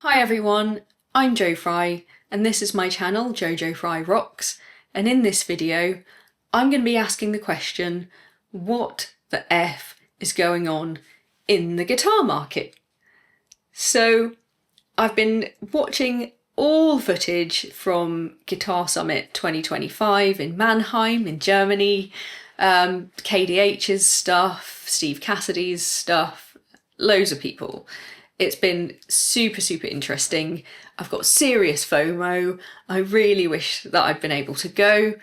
Hi everyone, I'm Jo Fry and this is my channel Jojo Fry Rocks, and in this video I'm going to be asking the question, what the F is going on in the guitar market? So I've been watching all footage from Guitar Summit 2025 in Mannheim in Germany, KDH's stuff, Steve Cassidy's stuff, loads of people. It's been super interesting. I've got serious FOMO. I really wish that I'd been able to go,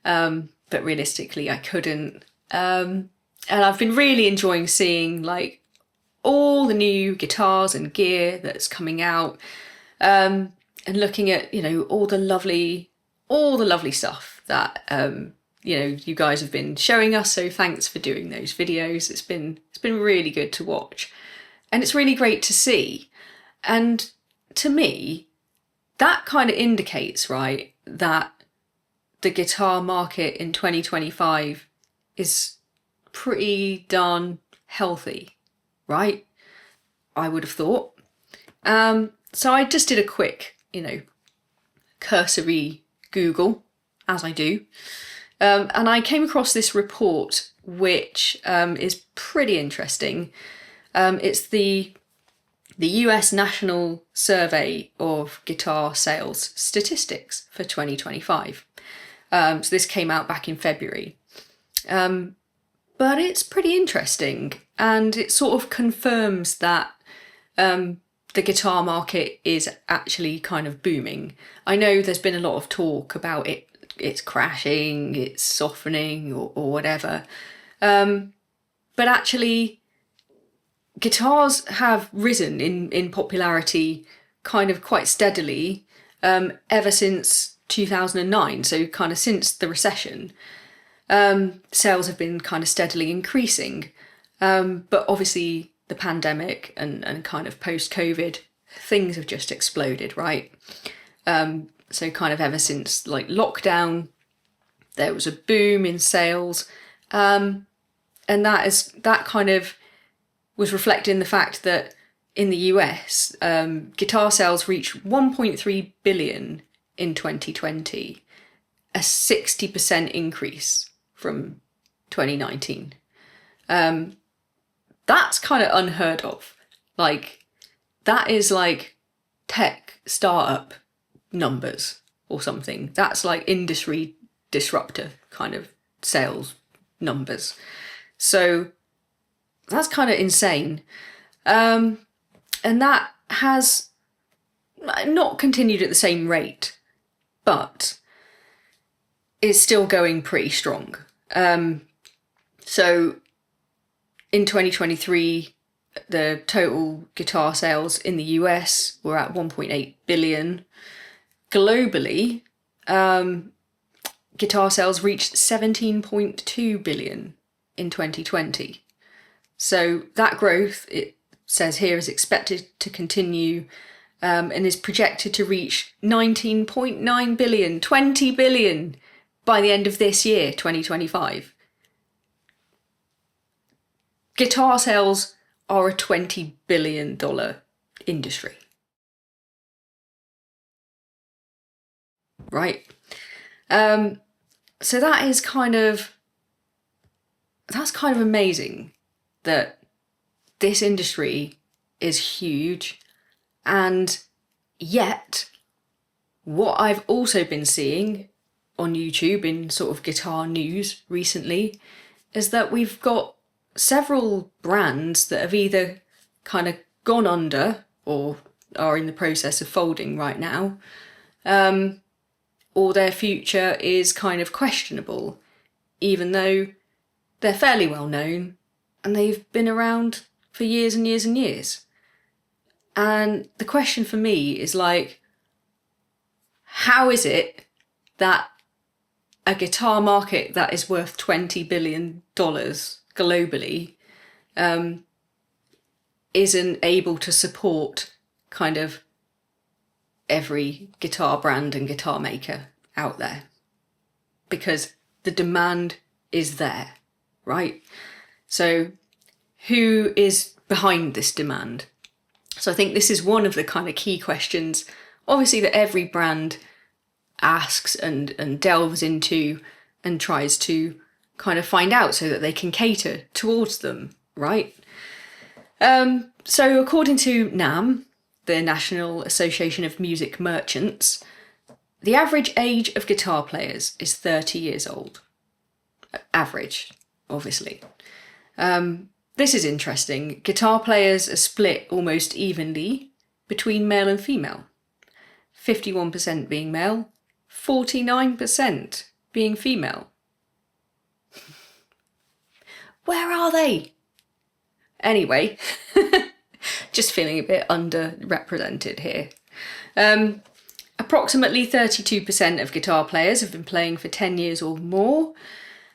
but realistically I couldn't. And I've been really enjoying seeing like all the new guitars and gear that's coming out, and looking at, you know, all the lovely stuff that you know, you guys have been showing us. So thanks for doing those videos. It's been really good to watch. And it's really great to see. And to me, that kind of indicates, right, that the guitar market in 2025 is pretty darn healthy, right? I would have thought. So I just did a quick, you know, cursory Google, as I do. And I came across this report, which is pretty interesting. It's the US National Survey of Guitar Sales Statistics for 2025. So this came out back in February. But it's pretty interesting, and it sort of confirms that the guitar market is actually kind of booming. I know there's been a lot of talk about it's crashing, it's softening or whatever. But actually, guitars have risen in popularity kind of quite steadily ever since 2009, so kind of since the recession. Sales have been kind of steadily increasing, but obviously the pandemic and kind of post-COVID, things have just exploded, right? So kind of ever since like lockdown, there was a boom in sales, and that kind of was reflected in the fact that in the US, guitar sales reached 1.3 billion in 2020, a 60% increase from 2019. That's kind of unheard of. Like, that is like tech startup numbers or something. That's like industry disruptor kind of sales numbers. So that's kind of insane. And that has not continued at the same rate, but is still going pretty strong. So in 2023, the total guitar sales in the US were at 1.8 billion. Globally, guitar sales reached 17.2 billion in 2020. So that growth, it says here, is expected to continue, and is projected to reach 19.9 billion, 20 billion by the end of this year, 2025. Guitar sales are a $20 billion industry. Right? So that's kind of amazing that this industry is huge, and yet what I've also been seeing on YouTube in sort of guitar news recently is that we've got several brands that have either kind of gone under or are in the process of folding right now, or their future is kind of questionable, even though they're fairly well known and they've been around for years and years and years. And the question for me is like, how is it that a guitar market that is worth $20 billion globally isn't able to support kind of every guitar brand and guitar maker out there? Because the demand is there, right? So who is behind this demand? So I think this is one of the kind of key questions, obviously, that every brand asks and delves into and tries to kind of find out so that they can cater towards them, right? So according to NAM, the National Association of Music Merchants, the average age of guitar players is 30 years old. Average, obviously. This is interesting. Guitar players are split almost evenly between male and female. 51% being male, 49% being female. Where are they? Anyway, just feeling a bit underrepresented here. Approximately 32% of guitar players have been playing for 10 years or more.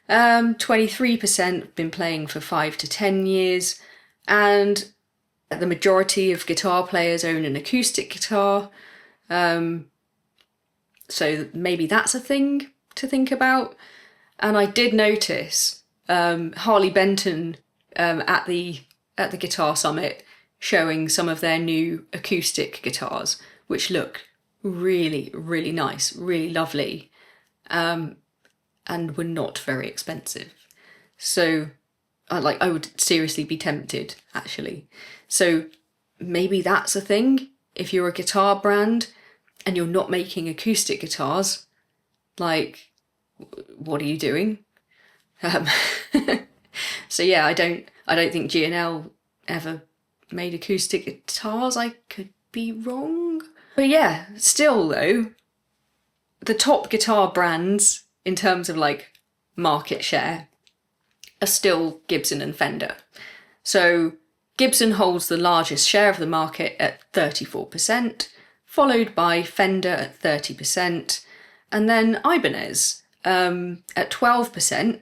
23% have been playing for 5 to 10 years. And the majority of guitar players own an acoustic guitar. So maybe that's a thing to think about. And I did notice Harley Benton at the Guitar Summit showing some of their new acoustic guitars, which look really, really nice, really lovely, and were not very expensive. So I would seriously be tempted, actually. So maybe that's a thing. If you're a guitar brand and you're not making acoustic guitars, like, what are you doing? So yeah, I don't think G&L ever made acoustic guitars. I could be wrong. But yeah, still though, the top guitar brands in terms of like market share are still Gibson and Fender. So Gibson holds the largest share of the market at 34%, followed by Fender at 30%, and then Ibanez at 12%,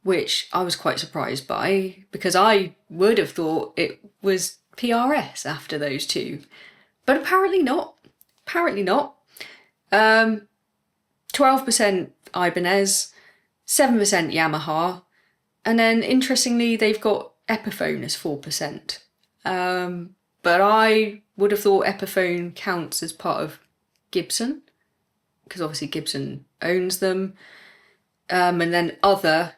which I was quite surprised by, because I would have thought it was PRS after those two. But apparently not. Apparently not. 12% Ibanez, 7% Yamaha, and then interestingly they've got Epiphone as 4%. But I would have thought Epiphone counts as part of Gibson, because obviously Gibson owns them. And then other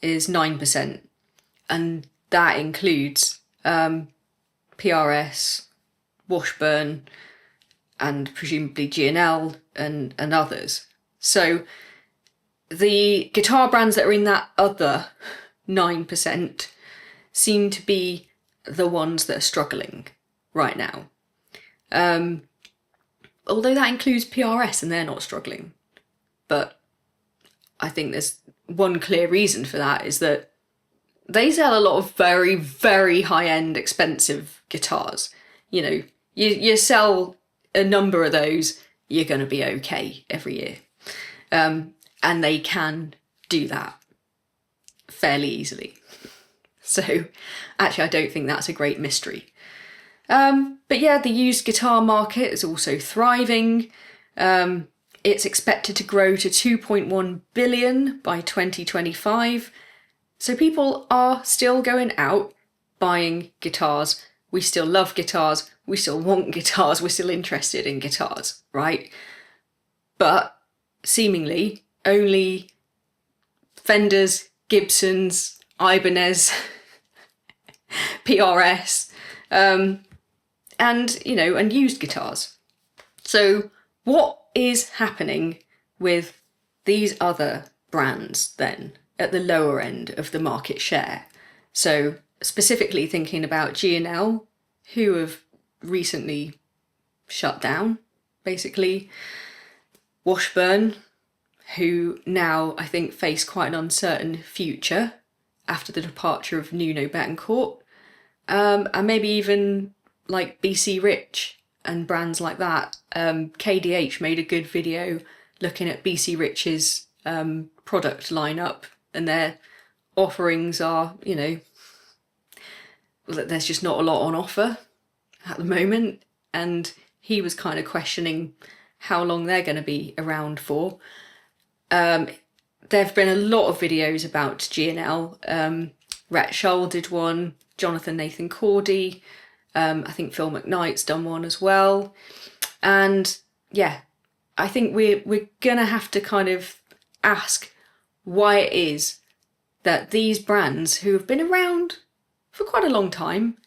is 9%, and that includes PRS, Washburn, and presumably G&L and others. So the guitar brands that are in that other 9% seem to be the ones that are struggling right now. Although that includes PRS and they're not struggling. But I think there's one clear reason for that, is that they sell a lot of very, very high-end expensive guitars. You know, you sell a number of those, you're going to be okay every year. And they can do that fairly easily. So actually, I don't think that's a great mystery. But yeah, the used guitar market is also thriving. It's expected to grow to 2.1 billion by 2025. So people are still going out buying guitars. We still love guitars. We still want guitars. We're still interested in guitars, right? But seemingly only Fenders, Gibsons, Ibanez, PRS, and used guitars. So what is happening with these other brands then at the lower end of the market share? So specifically thinking about G&L, who have recently shut down, basically. Washburn, who now I think face quite an uncertain future after the departure of Nuno Bettencourt, and maybe even like BC Rich and brands like that. KDH made a good video looking at BC Rich's product lineup, and their offerings are, there's just not a lot on offer at the moment, and he was kind of questioning how long they're going to be around for. There have been a lot of videos about G&L. Rhett Shull did one, Jonathan Nathan Cordy, I think Phil McKnight's done one as well. And yeah, I think we're gonna have to kind of ask why it is that these brands who have been around for quite a long time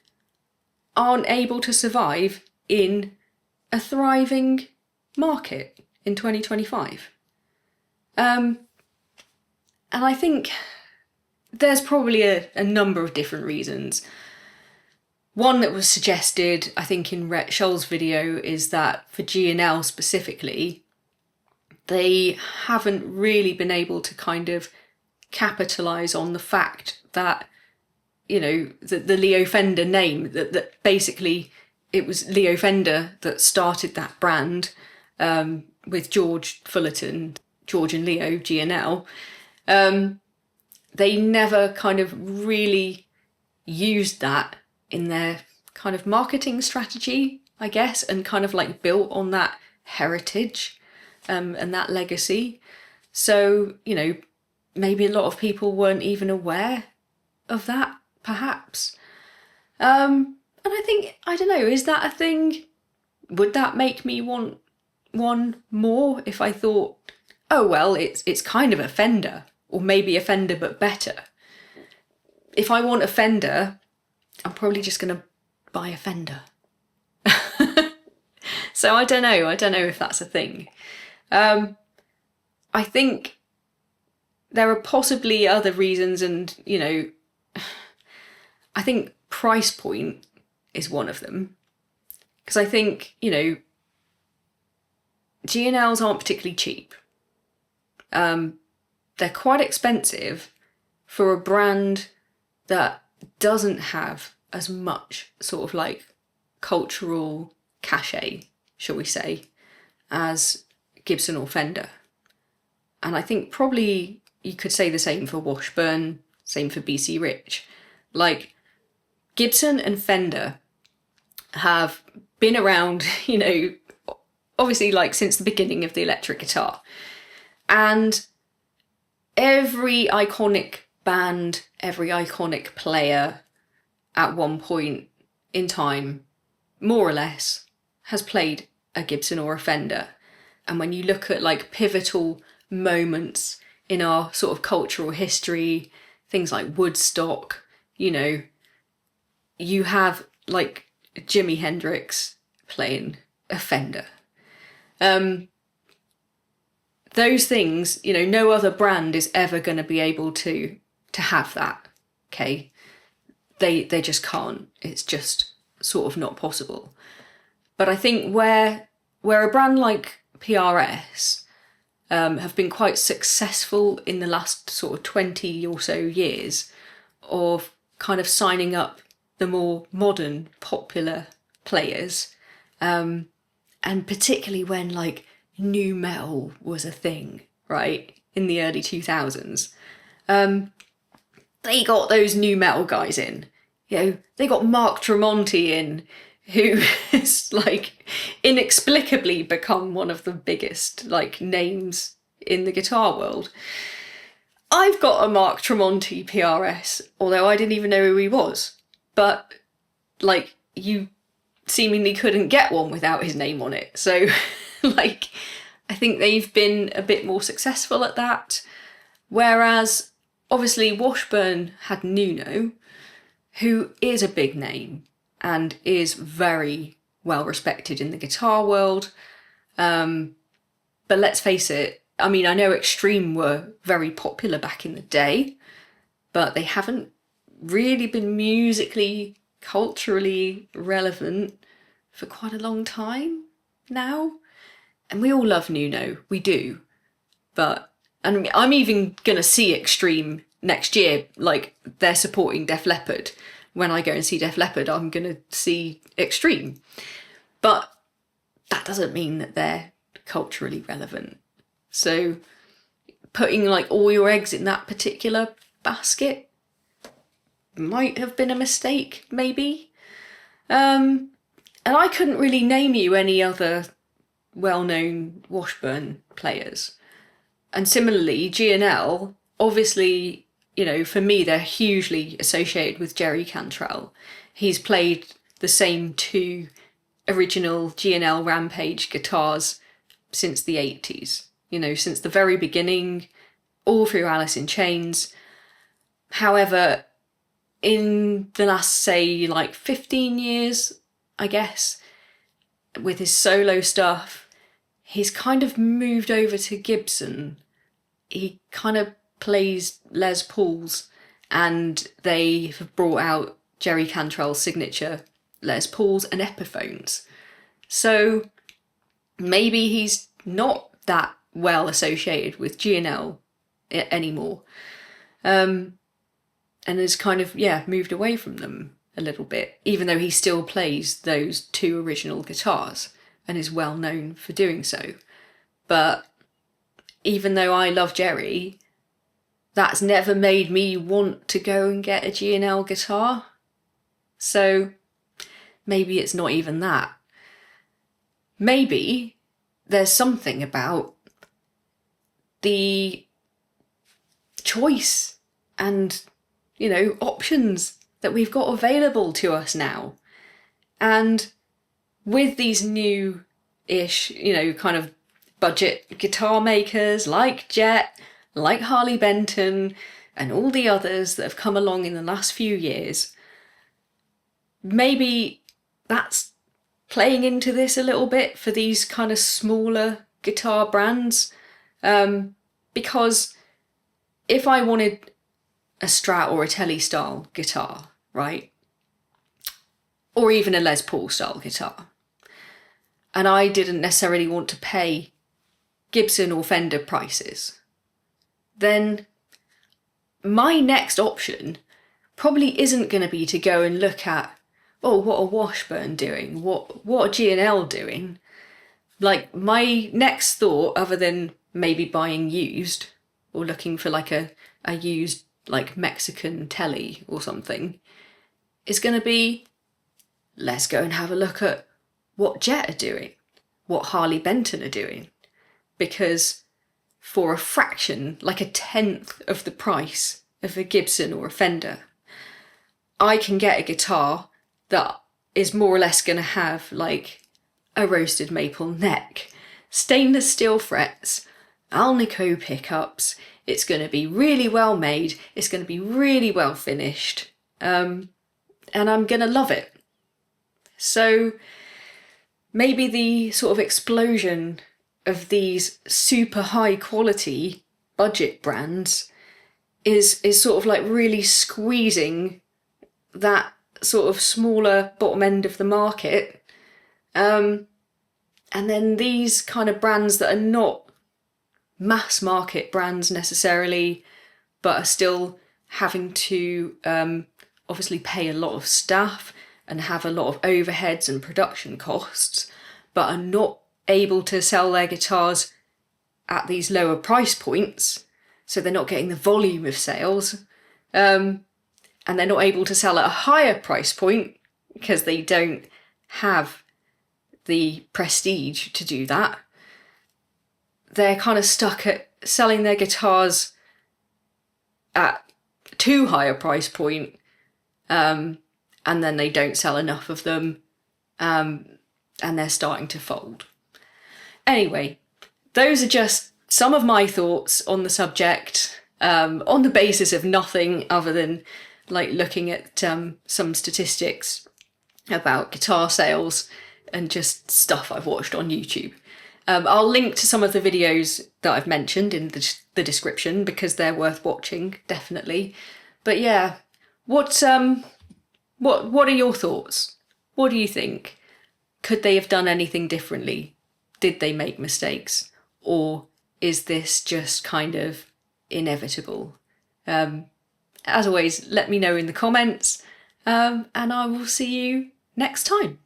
aren't able to survive in a thriving market in 2025. And I think there's probably a number of different reasons. One that was suggested, I think, in Rhett Scholl's video is that for G&L specifically, they haven't really been able to kind of capitalise on the fact that, you know, the Leo Fender name, that basically it was Leo Fender that started that brand with George Fullerton, George and Leo, G&L. They never kind of really used that in their kind of marketing strategy, I guess, and kind of like built on that heritage and that legacy. So, you know, maybe a lot of people weren't even aware of that, perhaps. And I think, I don't know, is that a thing? Would that make me want one more if I thought, oh, well, it's kind of a Fender, or maybe a Fender but better? If I want a Fender, I'm probably just going to buy a Fender. So I don't know if that's a thing. I think there are possibly other reasons, and, you know, I think price point is one of them. Because I think, you know, G&Ls aren't particularly cheap. They're quite expensive for a brand that doesn't have as much sort of like cultural cachet, shall we say, as Gibson or Fender. And I think probably you could say the same for Washburn, same for BC Rich. Like, Gibson and Fender have been around, you know, obviously like since the beginning of the electric guitar. And every iconic band, every iconic player at one point in time, more or less, has played a Gibson or a Fender. And when you look at like pivotal moments in our sort of cultural history, things like Woodstock, you know, you have like Jimi Hendrix playing a Fender. Those things, you know, no other brand is ever going to be able to have that, okay? They just can't. It's just sort of not possible. But I think where a brand like PRS have been quite successful in the last sort of 20 or so years of kind of signing up the more modern, popular players, and particularly when like nu metal was a thing, right, in the early 2000s. They got those nu metal guys in. You know, they got Mark Tremonti in, who has like inexplicably become one of the biggest like names in the guitar world. I've got a Mark Tremonti PRS, although I didn't even know who he was. But like, you seemingly couldn't get one without his name on it. So like, I think they've been a bit more successful at that. Whereas obviously Washburn had Nuno, who is a big name and is very well respected in the guitar world. But let's face it, I mean, I know Extreme were very popular back in the day, but they haven't really been musically, culturally relevant for quite a long time now. And we all love Nuno, we do. But, and I'm even going to see Extreme next year, like they're supporting Def Leppard. When I go and see Def Leppard, I'm going to see Extreme. But that doesn't mean that they're culturally relevant. So putting like all your eggs in that particular basket might have been a mistake, maybe. And I couldn't really name you any other well-known Washburn players. And similarly, G&L, obviously, you know, for me, they're hugely associated with Jerry Cantrell. He's played the same two original G&L Rampage guitars since the 80s, you know, since the very beginning, all through Alice in Chains. However, in the last, say, like 15 years, I guess, with his solo stuff, he's kind of moved over to Gibson. He kind of plays Les Pauls, and they have brought out Jerry Cantrell's signature Les Pauls and Epiphones. So maybe he's not that well associated with G&L anymore. And has kind of, moved away from them a little bit, even though he still plays those two original guitars and is well known for doing so. But even though I love Jerry, that's never made me want to go and get a G&L guitar. So maybe it's not even that. Maybe there's something about the choice and, you know, options that we've got available to us now. And with these new-ish, you know, kind of budget guitar makers like Jet, like Harley Benton, and all the others that have come along in the last few years, maybe that's playing into this a little bit for these kind of smaller guitar brands. Because if I wanted a Strat or a Tele style guitar, right, or even a Les Paul style guitar, and I didn't necessarily want to pay Gibson or Fender prices, then my next option probably isn't going to be to go and look at, oh, what are Washburn doing? What are G&L doing? Like, my next thought, other than maybe buying used or looking for like a used like Mexican Tele or something, is going to be, let's go and have a look at what Jet are doing, what Harley Benton are doing. Because for a fraction, like a tenth of the price of a Gibson or a Fender, I can get a guitar that is more or less going to have like a roasted maple neck, stainless steel frets, Alnico pickups. It's going to be really well made, it's going to be really well finished, and I'm going to love it. So maybe the sort of explosion of these super high quality budget brands is sort of like really squeezing that sort of smaller bottom end of the market. And then these kind of brands that are not mass market brands necessarily, but are still having to obviously pay a lot of staff and have a lot of overheads and production costs, but are not able to sell their guitars at these lower price points, so they're not getting the volume of sales, and they're not able to sell at a higher price point because they don't have the prestige to do that. They're kind of stuck at selling their guitars at too high a price point, and then they don't sell enough of them, and they're starting to fold. Anyway, those are just some of my thoughts on the subject, on the basis of nothing other than like looking at some statistics about guitar sales and just stuff I've watched on YouTube. I'll link to some of the videos that I've mentioned in the description because they're worth watching, definitely. But yeah, what are your thoughts? What do you think? Could they have done anything differently? Did they make mistakes? Or is this just kind of inevitable? As always, let me know in the comments, and I will see you next time.